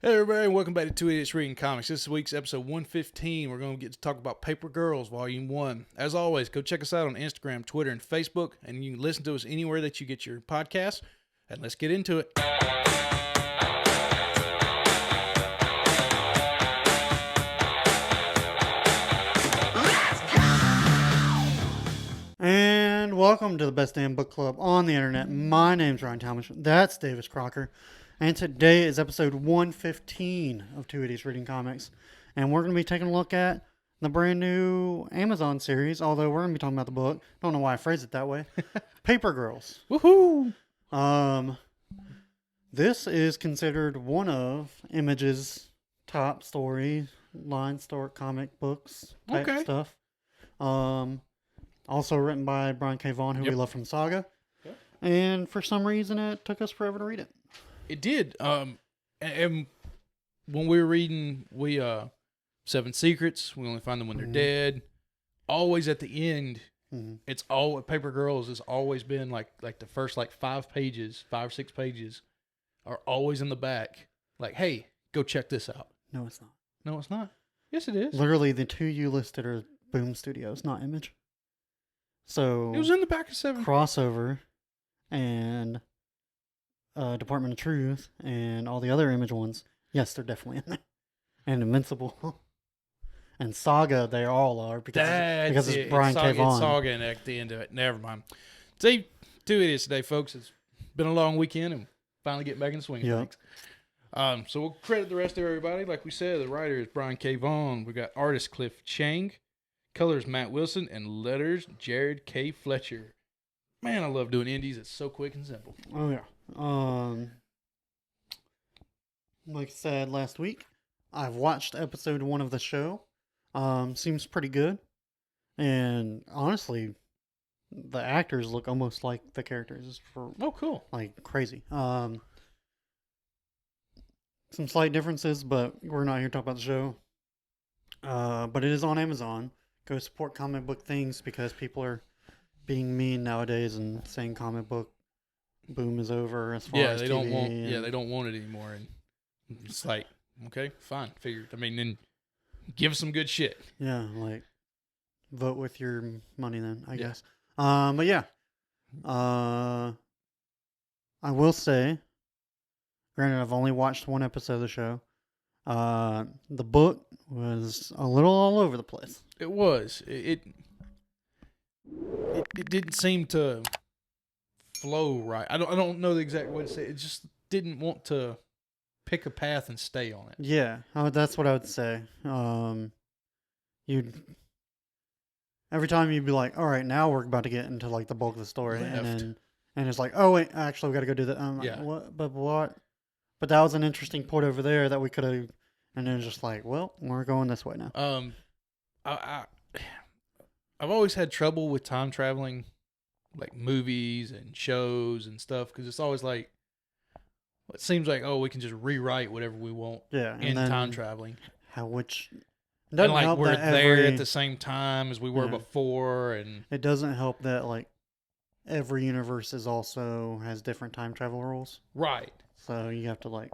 Hey everybody, and welcome back to Two Idiots Reading Comics. This week's episode 115. We're going to get to talk about Paper Girls, Volume 1. As always, go check us out on Instagram, Twitter, and Facebook, and you can listen to us anywhere that you get your podcasts. And let's get into it. And welcome to the Best Damn Book Club on the internet. My name's Ryan Talmadge. That's Davis Crocker. And today is episode 115 of Two Idiots Reading Comics. And we're going to be taking a look at the brand new Amazon series, although we're going to be talking about the book. Don't know why I phrased it that way. Paper Girls. Woohoo! This is considered one of Image's top story, line store comic books type stuff. Also written by Brian K. Vaughan, who we love from Saga. Yep. And for some reason, it took us forever to read it. It did. And when we were reading, Seven Secrets, we only find them when they're dead. Always at the end, it's all Paper Girls has always been like the first 5 or 6 pages are always in the back. Like, hey, go check this out. No, it's not. No, it's not. Yes, it is. Literally, the two you listed are Boom Studios, not Image. So it was in the back of 7. Crossover and Department of Truth and all the other Image ones, yes, they're definitely in there. And Invincible and Saga, they all are because it's Brian K. Vaughan. It's Saga and at the end of it. Never mind. See, Two Idiots today, folks. It's been a long weekend and finally getting back in the swing of things. So we'll credit the rest of everybody. Like we said, the writer is Brian K. Vaughan. We got artist Cliff Chang, colors Matt Wilson, and letters Jared K. Fletcher. Man, I love doing indies. It's so quick and simple. Oh yeah. Like I said last week, I've watched episode 1 of the show. Seems pretty good, and honestly, the actors look almost like the characters. Cool. Like crazy. Some slight differences, but we're not here to talk about the show. But it is on Amazon. Go support comic book things because people are being mean nowadays and saying comic book boom is over as far as they TV don't want they don't want it anymore, and it's like, okay, fine, figured. I mean, then give some good shit. Yeah, like vote with your money then, I guess. But yeah, I will say, granted, I've only watched 1 episode of the show. The book was a little all over the place. It was. It didn't seem to flow right. I don't know the exact way to say it. It just didn't want to pick a path and stay on it. Yeah, that's what I would say. Every time you'd be like, all right, now we're about to get into like the bulk of the story, and it's like, oh wait, actually we got to go do that. Like, what? But that was an interesting point over there that we could have, and then it's just like, well, we're going this way now. I've always had trouble with time traveling, like movies and shows and stuff, because it's always like, it seems like, oh, we can just rewrite whatever we want in time traveling. Which doesn't help we're there at the same time as we were before, and it doesn't help that like every universe also has different time travel rules. Right. So you have to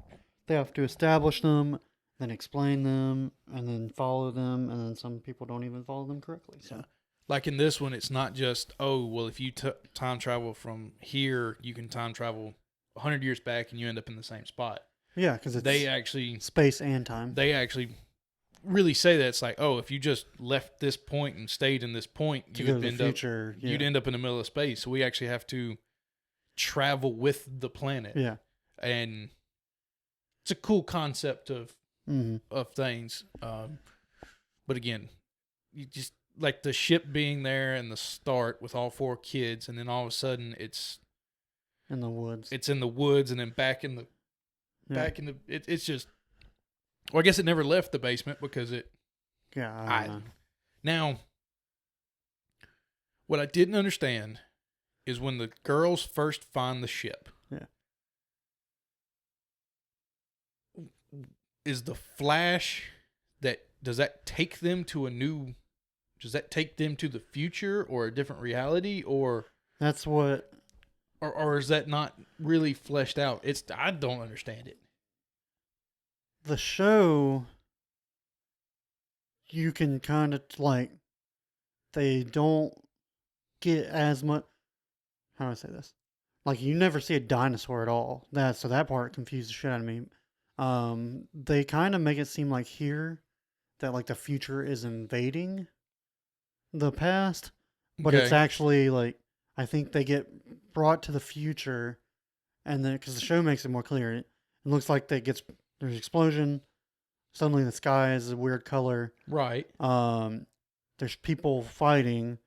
they have to establish them, then explain them, and then follow them, and then some people don't even follow them correctly. So. Yeah. Like in this one, it's not just, oh, well, if you time travel from here, you can time travel 100 years back and you end up in the same spot. Yeah, because they actually space and time. They actually really say that it's like, oh, if you just left this point and stayed in this point, you'd end up in the middle of space. So we actually have to travel with the planet. Yeah, and it's a cool concept of things. But again, you just. Like the ship being there and the start with all 4 kids, and then all of a sudden it's in the woods. It's in the woods, and then back in the. It's just. Well, I guess it never left the basement because it. Yeah. I don't know. Now, what I didn't understand is when the girls first find the ship. Yeah. Is the Flash does that take them to a new? Does that take them to the future or a different reality, or that's what, or is that not really fleshed out? I don't understand it. the show, you can kind of like, they don't get as much. How do I say this? Like, you never see a dinosaur at all. So that part confused the shit out of me. They kind of make it seem like here that like the future is invading the past, but it's Okay. actually like, I think they get brought to the future, and then because the show makes it more clear, it looks like there's an explosion. Suddenly the sky is a weird color. Right. There's people fighting,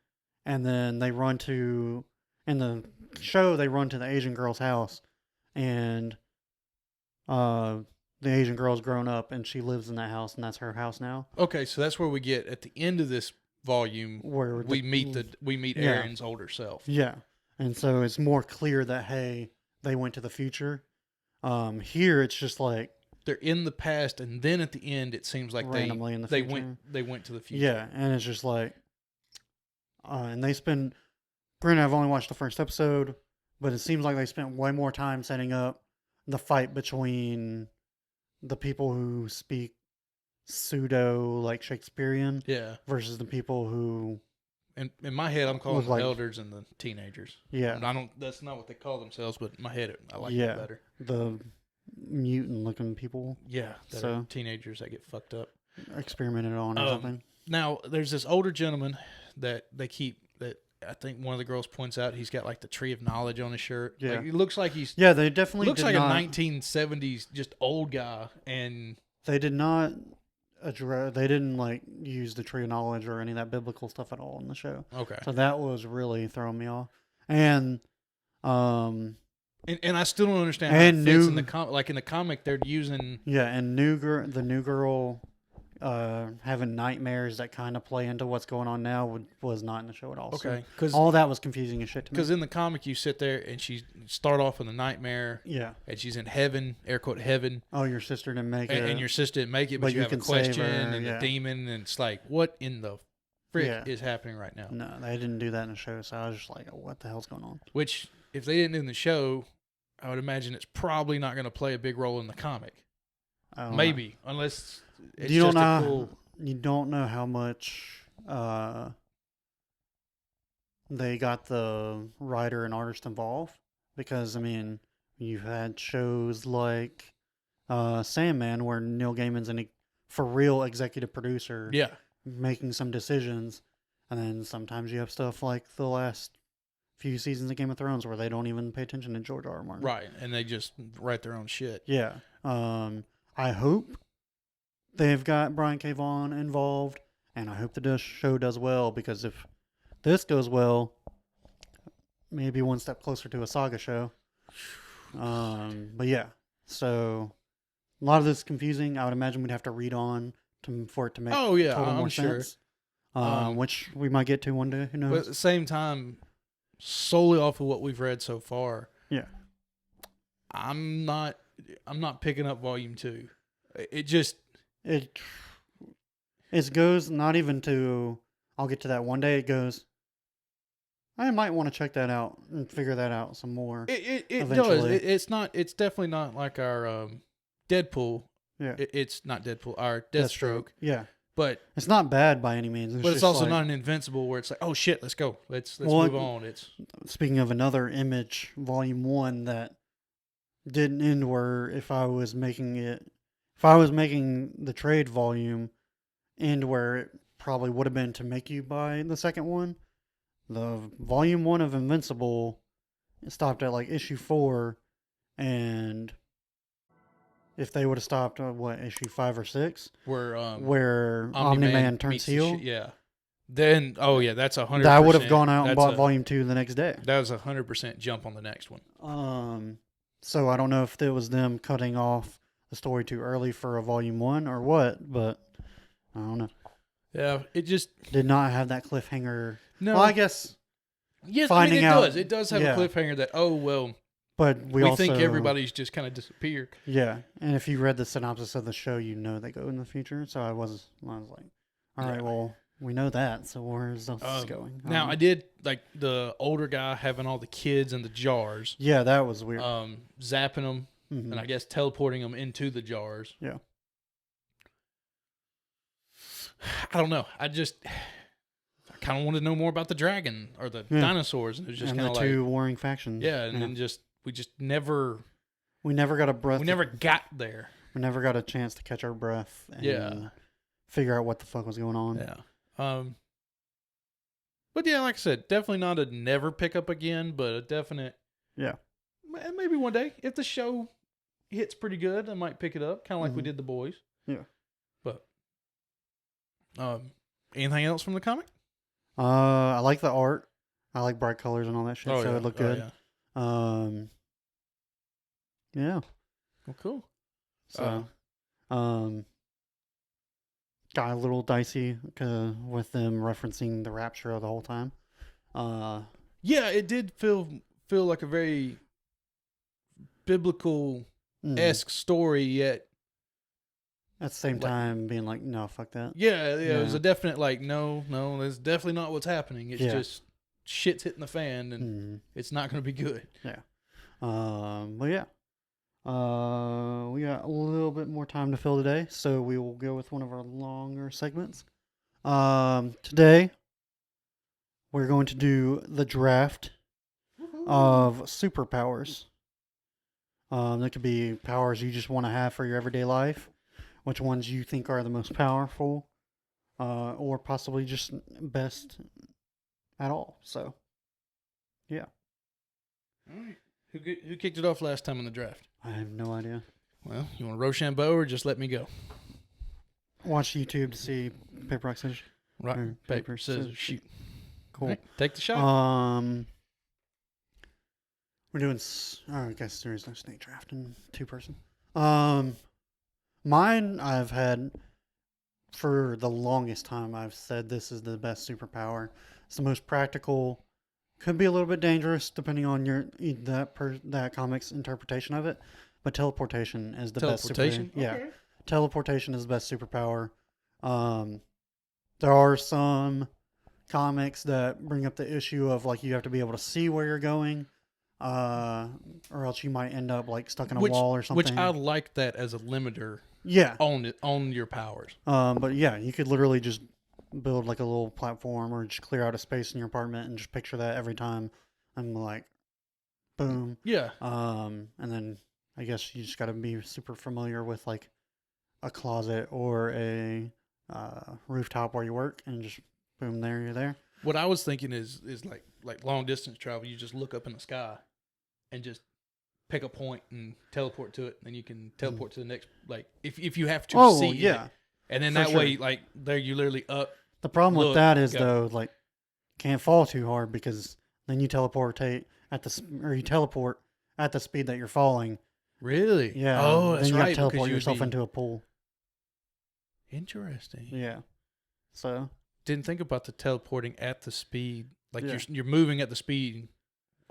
and then they run to in the show they run to the Asian girl's house, and the Asian girl's grown up and she lives in that house, and that's her house now. Okay, so that's where we get at the end of this volume Where we meet Yeah. Aaron's older self. Yeah, and so it's more clear that hey, they went to the future. Here it's just like They're in the past, and then at the end, it seems like randomly in the they future. went to the future. Yeah, and it's just like, and they spend. Granted, I've only watched the first episode, but it seems like they spent way more time setting up the fight between the people who speak pseudo like Shakespearean Yeah. versus the people who In my head, I'm calling Look them like- the elders and the teenagers. yeah And I don't. That's not what they call themselves, but in my head, I like Yeah. it better. the mutant looking people Yeah. That So- are teenagers that get fucked up. experimented on or something. Now, there's this older gentleman that they keep that I think one of the girls points out. He's got like the tree of knowledge on his shirt. Yeah. Like, he looks like he's Yeah, they definitely looks did like not, a 1970s just old guy. And They did not address. They didn't like use the tree of knowledge or any of that biblical stuff at all in the show. okay, So that was really throwing me off. And and I still don't understand how And it fits new- in the like in the comic they're using. yeah, and the new girl having nightmares that kind of play into what's going on now was not in the show at all. So Okay, because all that was confusing as shit to me. in the comic you sit there and she start off in the nightmare Yeah. and she's in heaven, air quote heaven, Oh, your sister didn't make it. and your sister didn't make it, but but you you have a can save question her, and yeah. the demon, and it's like, what in the frick Yeah. is happening right now? No, they didn't do that in the show. So I was just like, oh, what the hell's going on? Which, if they didn't in the show, I would imagine it's probably not going to play a big role in the comic. I don't know. Maybe, unless it's You don't just a know. cool. You don't know how much they got the writer and artist involved, because I mean, you've had shows like Sandman where Neil Gaiman's a for real executive producer, Yeah, making some decisions, and then sometimes you have stuff like the last few seasons of Game of Thrones where they don't even pay attention to George R. R. Martin. right, and they just write their own shit. Yeah. I hope they've got Brian K. Vaughan involved, and I hope the show does well, because if this goes well, maybe one step closer to a saga show. But yeah, so a lot of this is confusing. I would imagine we'd have to read on for it to make Oh yeah, total I'm more sure. sense. Um, Which we might get to one day. Who But at knows? the same time, solely off of what we've read so far, Yeah. I'm not picking up volume 2. It just It goes not even to. I'll get to that one day. It goes. I might want to check that out and figure that out some more. it does. Eventually. It's not. It's definitely not like our Deadpool. Yeah. It's not Deadpool. Our Deathstroke. Yeah. But It's not bad by any means. it's just also like- not an Invincible where it's like, oh shit, let's go. Let's Well, move on. It's Speaking of another Image Volume 1 that didn't end where if I was making the trade volume end where it probably would have been to make you buy the second one, the Volume 1 of Invincible stopped at like issue 4, and if they would have stopped at issue 5 or 6, where where Omni-Man turns meets the heel, yeah. Then that's 100%. that would have gone out and that's bought Volume 2 the next day. That was 100% jump on the next one. So I don't know if it was them cutting off the story too early for a Volume 1 or what, but I don't know. Yeah, it just Did not have that cliffhanger. no. Well, I guess, yes, finding it out- does. It does have yeah. a cliffhanger that but we also think everybody's just kind of disappeared. Yeah, and if you read the synopsis of the show, you know they go in the future. So I was like, all right, Yeah. well, we know that. So where's this going? Now I did like the older guy having all the kids in the jars, yeah, that was weird. zapping them, Mhm. and I guess teleporting them into the jars. Yeah. I don't know. I kind of wanted to know more about the dragon or the dinosaurs, and it was just and kind the of like two warring factions. yeah, and then we just never We never got a breath. we never got there. We never got a chance to catch our breath and figure out what the fuck was going on. Yeah. But yeah, like I said, definitely not a never pick up again, but a definite. Yeah. Maybe one day if the show hits pretty good, I might pick it up, kind of like we did The Boys. Yeah. But anything else from the comic? I like the art. I like bright colors and all that shit, so yeah. it looked good. Yeah. Yeah. Well, cool. So, got a little dicey with them referencing the rapture the whole time. Yeah, it did feel like a very biblical-esque story, yet at the same time being like, no, fuck that. Yeah, it was a definite like, no, that's definitely not what's happening. It's just shit's hitting the fan, and it's not going to be good. Yeah. But yeah. We got a little bit more time to fill today, so we will go with one of our longer segments. Today, we're going to do the draft of superpowers. That could be powers you just want to have for your everyday life, which ones you think are the most powerful, or possibly just best at all. So, yeah. All right. Who kicked it off last time in the draft? I have no idea. Well, you want Rochambeau or just let me go? Watch YouTube to see paper, rock, scissors. Rock, paper, scissors, shoot. Cool. Right, take the shot. We're doing. I guess there is no snake draft in 2-person. Mine I've had for the longest time. I've said this is the best superpower. It's the most practical. Could be a little bit dangerous depending on that comic's interpretation of it, but teleportation is the best superpower. Yeah, okay. Teleportation is the best superpower. There are some comics that bring up the issue of like you have to be able to see where you're going, or else you might end up like stuck in a wall or something. Which I like that as a limiter. Yeah, on your powers. But yeah, you could literally just build like a little platform or just clear out a space in your apartment and just picture that every time. I'm like, boom. Yeah. And then I guess you just got to be super familiar with like a closet or a rooftop where you work, and just boom, there you're there. What I was thinking is like long distance travel. You just look up in the sky and just pick a point and teleport to it, and then you can teleport to the next. Like if you have to see it. And then that way, like, there you literally up. The problem with that is, though, like, can't fall too hard because then you teleport at the speed that you're falling. Really? Yeah. Oh, that's then you right. Have to teleport yourself into a pool. Interesting. Yeah. So. Didn't think about the teleporting at the speed. Like, you're moving at the speed.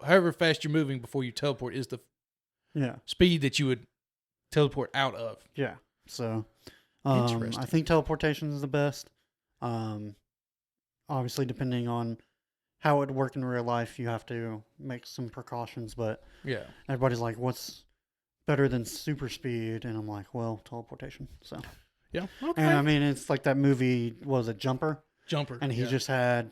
However fast you're moving before you teleport is the speed that you would teleport out of. Yeah. So. I think teleportation is the best. Obviously, depending on how it would work in real life, you have to make some precautions. But everybody's like, "What's better than super speed?" And I'm like, "Well, teleportation." So okay. And I mean, it's like that movie was a Jumper, and he just had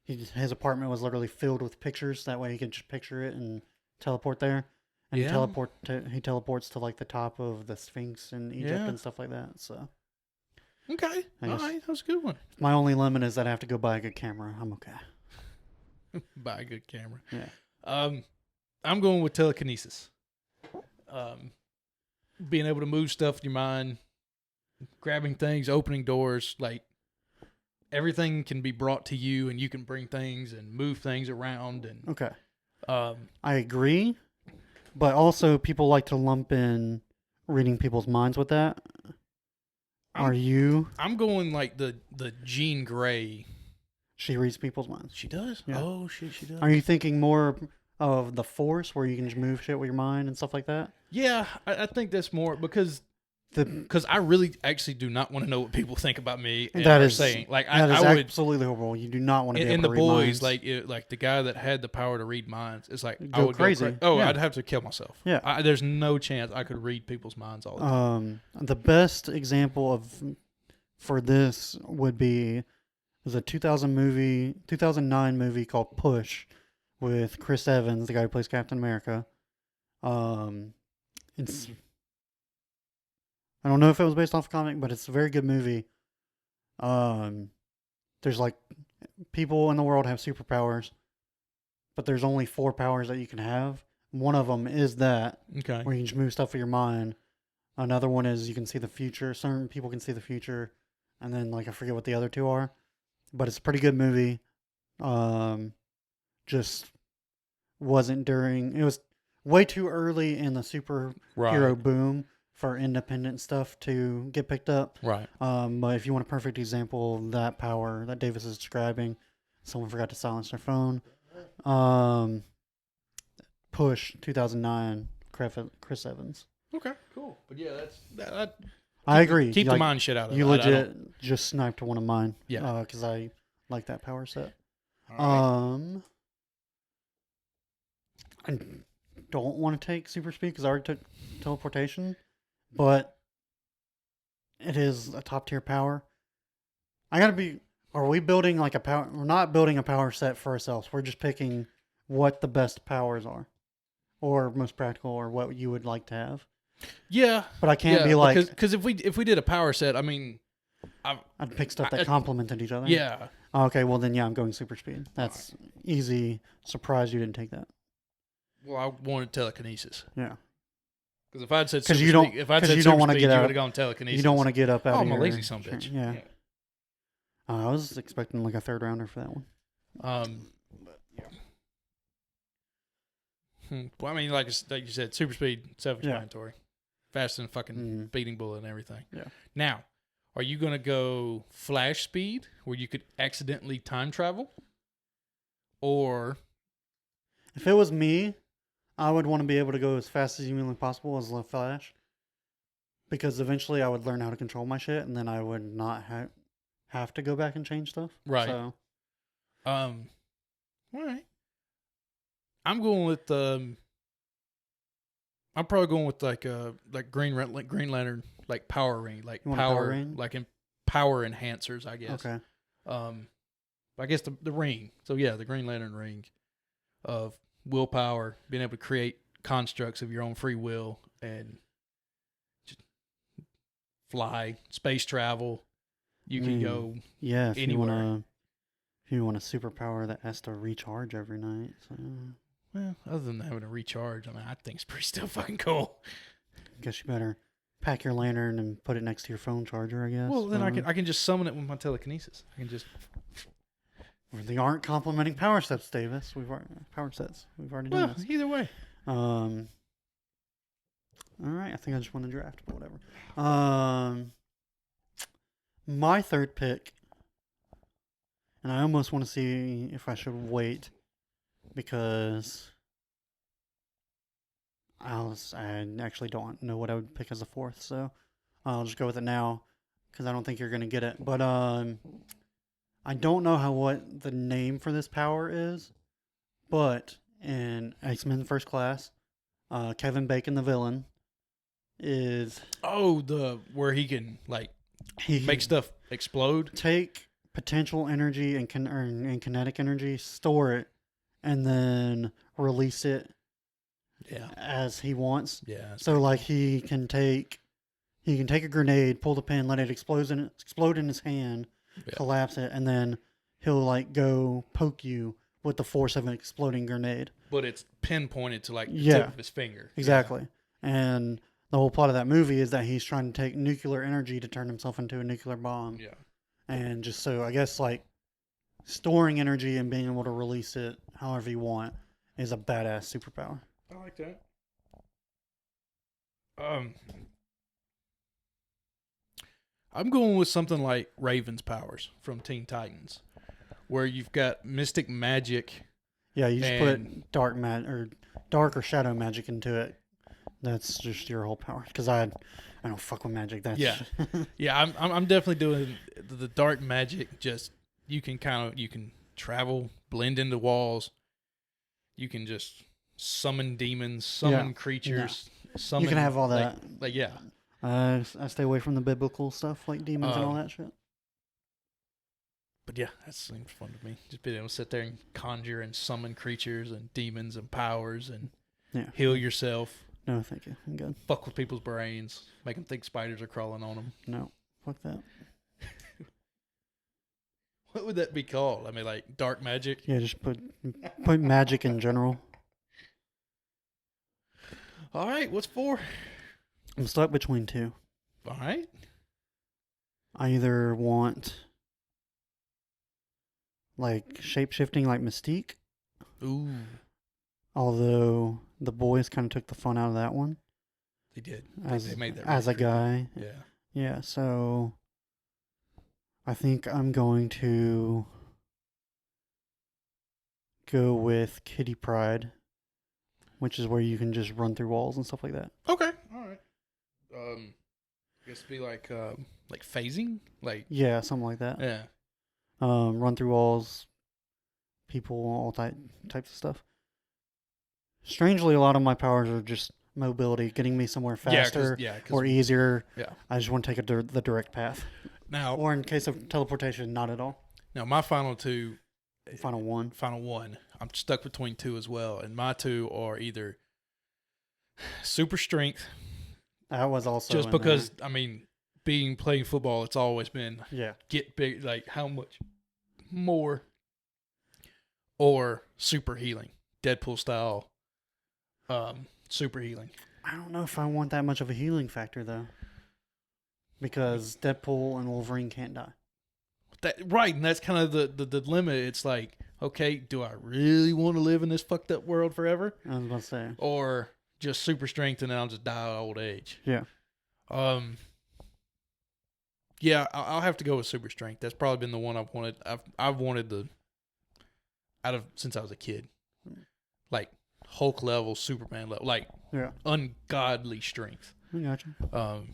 his apartment was literally filled with pictures. That way, he could just picture it and teleport there. And he teleports to like the top of the Sphinx in Egypt and stuff like that. So okay, all right, that was a good one. My only limit is that I have to go buy a good camera. I'm okay. Buy a good camera. Yeah. I'm going with telekinesis. Being able to move stuff in your mind, grabbing things, opening doors, like everything can be brought to you, and you can bring things and move things around. And okay. I agree. But also, people like to lump in reading people's minds with that. Are you? I'm going like the Jean Grey. She reads people's minds. She does? Yeah. Oh, shit, she does. Are you thinking more of the Force, where you can just move shit with your mind and stuff like that? Yeah, I think that's more because I really actually do not want to know what people think about me and are saying. Like I would absolutely horrible. You do not want to be in able the to read boys minds. like the guy that had the power to read minds. It's like I would crazy. I'd have to kill myself. Yeah, there's no chance I could read people's minds all the time. The best example of for this would be was a 2009 movie called Push with Chris Evans, the guy who plays Captain America. It's I don't know if it was based off a comic, but it's a very good movie. There's like people in the world have superpowers, but there's only 4 powers that you can have. One of them is that Okay. where you can just move stuff with your mind. Another one is you can see the future. Certain people can see the future, and then like I forget what the other 2 are, but it's a pretty good movie. Just wasn't during. It was way too early in the superhero Right. boom for independent stuff to get picked up. Right. But if you want a perfect example of that power that Davis is describing, someone forgot to silence their phone. Push 2009, Chris Evans. Okay. Cool. But yeah, that I agree. Keep the Like, mind shit out of you it. I don't- legit just sniped one of mine. Yeah. Because I like that power set. All right. I don't want to take super speed because I already took teleportation, but it is a top tier power. I gotta be. Are we building like a power? We're not building a power set for ourselves. We're just picking what the best powers are, or most practical, or what you would like to have. Yeah. But I can't be like because if we did a power set, I mean, I'd pick stuff that complemented each other. yeah. Okay. Well, then yeah, I'm going super speed. That's easy. Surprised you didn't take that. Well, I wanted telekinesis. Yeah. Because if I'd said 'Cause super you don't- speed, if I'd 'cause said you don't super wanna speed, get you out- would have gone telekinesis. You don't want to get up out Oh, of I'm a your lazy son of a bitch. Yeah. I was expecting like a 3rd rounder for that one. But yeah. Well, I mean, like you said, super speed, self-explanatory, faster than fucking Mhm. beating bullet and everything. Yeah. Now, are you gonna go flash speed, where you could accidentally time travel, or If it was me, I would want to be able to go as fast as humanly possible as the Flash, because eventually I would learn how to control my shit, and then I would not have to go back and change stuff. Right. So all right? I'm going with I'm probably going with like Green Lantern, like power ring, like You want a power power, ring? like in power enhancers, I guess. okay. I guess the ring. So yeah, the Green Lantern ring of willpower, being able to create constructs of your own free will and just fly, space travel. You can go Yeah, if anywhere. you want a superpower that has to recharge every night. So well, other than having to recharge. I mean, I think it's pretty still fucking cool. I guess you better pack your lantern and put it next to your phone charger. I guess. Well, then I can just summon it with my telekinesis. I can just They aren't complementing power sets, Davis. We've already done this. either way. All right, I think I just won the draft, but whatever. My 3rd pick, and I almost want to see if I should wait because I actually don't know what I would pick as a 4th, so I'll just go with it now because I don't think you're gonna get it. But I don't know what the name for this power is, but in X-Men First Class, Kevin Bacon, the villain, is where he can like he make stuff explode. take potential energy and kinetic energy, store it, and then release it Yeah, as he wants. yeah. So like he can take a grenade, pull the pin, let it explode in his hand, Yeah. collapse it, and then he'll like go poke you with the force of an exploding grenade. But it's pinpointed to like the Yeah. tip of his finger. Exactly. And the whole plot of that movie is that he's trying to take nuclear energy to turn himself into a nuclear bomb. Yeah. And just so I guess like storing energy and being able to release it however you want is a badass superpower. I like that. I'm going with something like Raven's powers from Teen Titans, where you've got mystic magic. Yeah, you just And- put dark or shadow magic into it. That's just your whole power. Because I don't fuck with magic. That's Yeah. Yeah, I'm definitely doing the dark magic. Just you can travel, blend into walls. You can just summon demons, summon Yeah. creatures. Summon, You can have all like- that. Like yeah, I stay away from the biblical stuff like demons and all that shit. But yeah, that seems fun to me. Just being able to sit there and conjure and summon creatures and demons and powers and heal yourself. No, thank you. I'm good. Fuck with people's brains. Make them think spiders are crawling on them. No, fuck that. What would that be called? I mean, like dark magic? Yeah, just put magic in general. All right, what's 4? I'm stuck between 2. All right. I either want like shape-shifting like Mystique. Ooh. Although the boys kind of took the fun out of that one. They did. They made that as a guy. Yeah. Yeah, so I think I'm going to go with Kitty Pryde, which is where you can just run through walls and stuff like that. Okay. All right. I guess be like phasing? Like Yeah, something like that. yeah. Run through walls, people, all types of stuff. Strangely, a lot of my powers are just mobility, getting me somewhere faster or easier. Yeah. I just want to take the direct path. Now, or in case of teleportation, not at all. Now, my final 2. Final one. I'm stuck between 2 as well. And my 2 are either super strength. That was also just because, there. I mean, playing football, it's always been get big, like how much more, or super healing, Deadpool style, super healing. I don't know if I want that much of a healing factor though, because Deadpool and Wolverine can't die. Right, and that's kind of the limit. It's like, okay, do I really want to live in this fucked up world forever? I was about to say, or just super strength and then I'll just die of old age. Yeah. Yeah, I'll have to go with super strength. That's probably been the one I've wanted. I've wanted since I was a kid, like Hulk level, Superman level, like ungodly strength. I got you.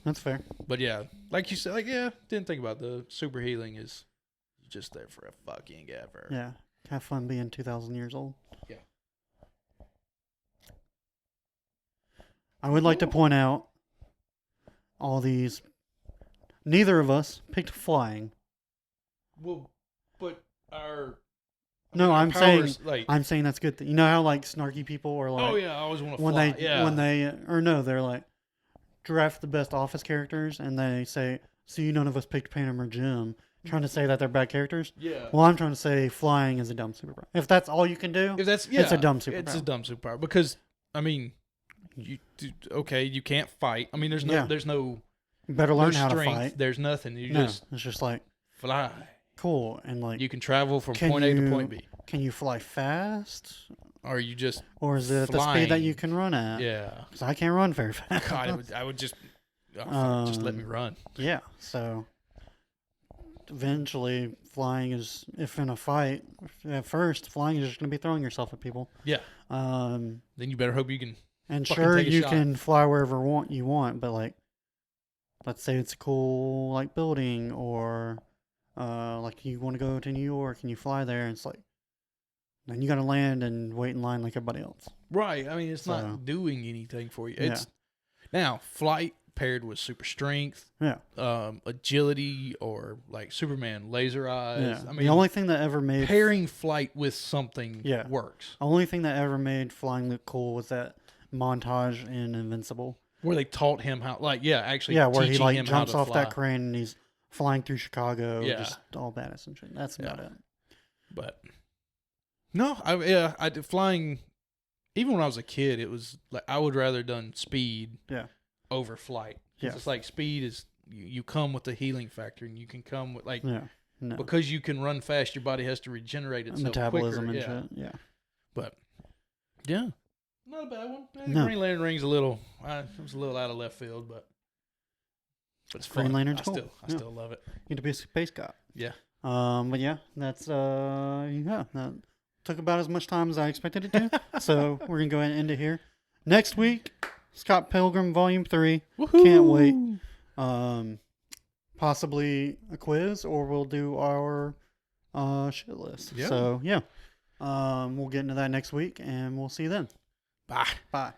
That's fair. But yeah, like you said, didn't think about the super healing is just there for a fucking ever. Yeah, have fun being 2,000 years old. Yeah. I would like to point out all these. Neither of us picked flying. Well, but I'm saying that's good. You know how like snarky people are like, oh yeah, I always want to fly. They're like draft the best office characters and they say, see, none of us picked Phantom or Jim, trying to say that they're bad characters. Yeah. Well, I'm trying to say flying is a dumb superpower. If that's all you can do, it's a dumb superpower. It's a dumb superpower because I mean, you can't fight. I mean, there's no. Better learn how strength, to fight. There's nothing. It's just like fly. Cool, and like you can travel from point A to point B. Can you fly fast? Or you just or is it the speed that you can run at? Yeah, because I can't run very fast. God, I would just let me run. Yeah, so eventually flying is, if in a fight, at first flying is just going to be throwing yourself at people. Yeah. Then you better hope you can. And sure, you can fly wherever you want, but like. Let's say it's a cool like building, or like you want to go to New York and you fly there, and it's like then you got to land and wait in line like everybody else. Right. I mean, it's not doing anything for you. It's now flight paired with super strength, agility, or like Superman laser eyes. Yeah. I mean, the only thing that ever made pairing flight with something works. The only thing that ever made flying look cool was that montage in Invincible. Where they taught him how, where he like jumps off that crane and he's flying through Chicago, just all badass and shit. That's about it. But no, I did flying. Even when I was a kid, it was like I would rather done speed, over flight. Yeah, it's like speed is you come with the healing factor, and you can come with because you can run fast. Your body has to regenerate itself, metabolism quicker. And shit. Yeah, but not a bad one. I think Green Lantern ring's it was a little out of left field, but it's fun. Green Lantern's cool. I still love it. You need to be a space cop. Yeah. But yeah, that's that took about as much time as I expected it to. So we're gonna go ahead and end it here. Next week, Scott Pilgrim Volume 3. Woohoo! Can't wait. Possibly a quiz, or we'll do our shit list. Yeah. So yeah. We'll get into that next week, and we'll see you then. Bye. Bye.